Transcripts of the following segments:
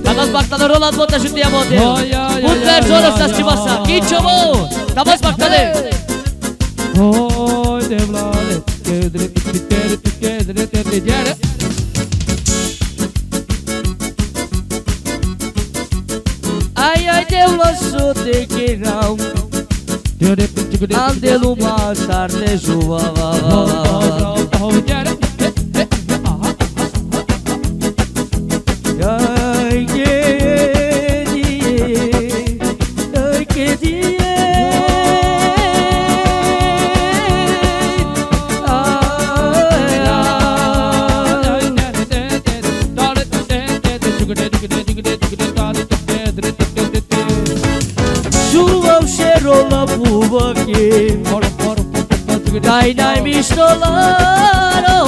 Damas baktalı Roland Monta jutia model Mutler Jonas Tastivasa Kichomo Damas baktalı Oy devlale Kedre Ai ai devlasu te kirau Andelu masar de juva Dai dai mistolaro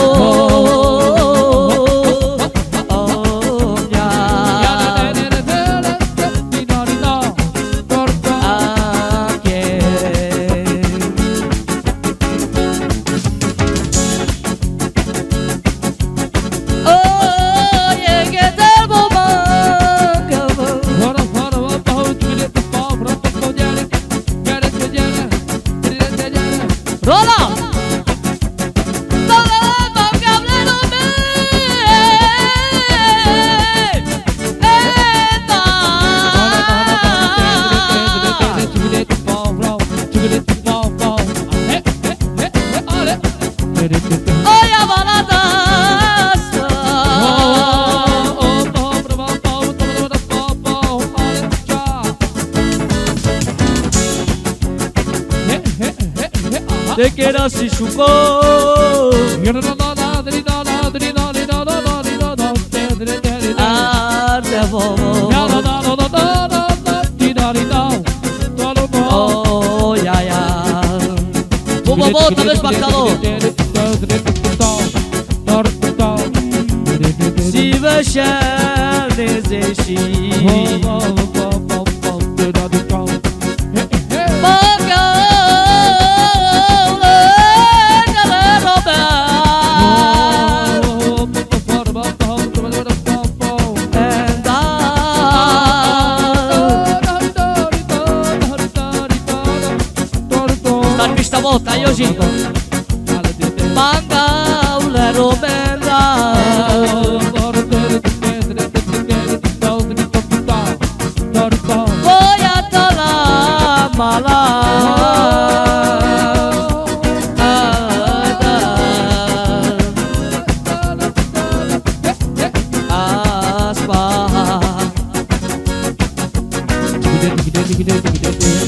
Te quedas si chucó Oh ya ya Bobo talvez baktalı Si veşer nezeşi Volta e hoje Mangaula Romera Foi até lá mala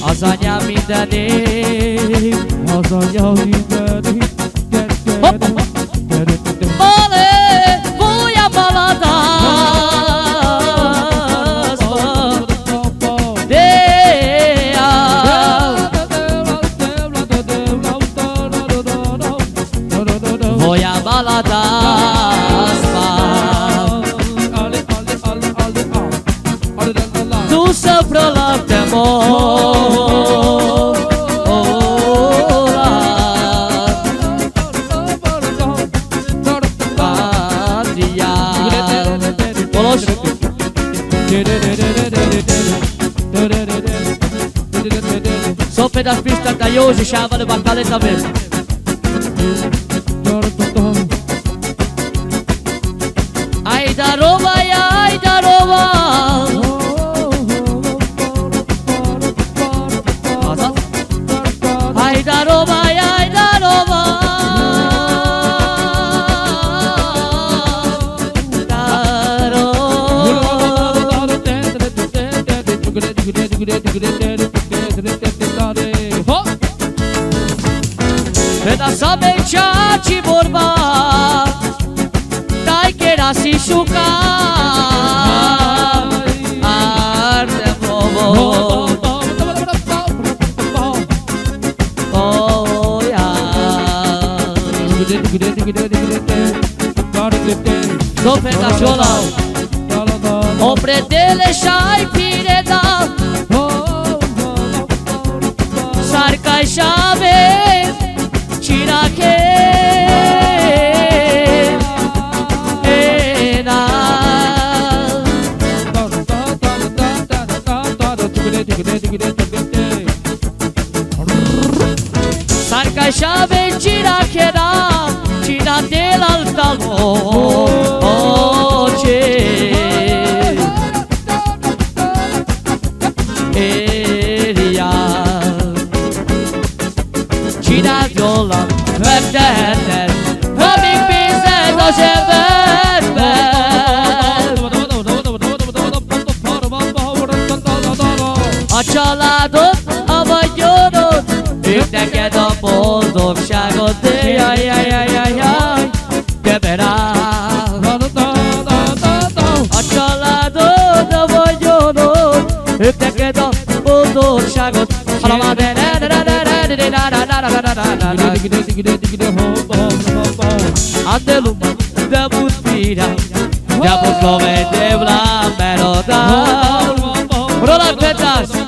Azanya midane Ole, fui a balada Voy a baladas Tu sempre lá temor Sou pé das pistas da hoje, chava de batalha também. Ai da Roma, ai da Roma. Ai da Roma, ai da Roma. Pedaça ci vorba Dai che era si sciuca Arde bobo Oh yeah Do pedaciola O pretele și-ai pireda Sarca-i șave Chirache A családod, a vagyonod, ők neked a boldogságot. Jaj, jaj, jaj, jaj, jaj, gyere rám. A családod, a vagyonod, ők neked a boldogságot. Andelum, debut viral, debut loved, devla merodal. Roland Petras.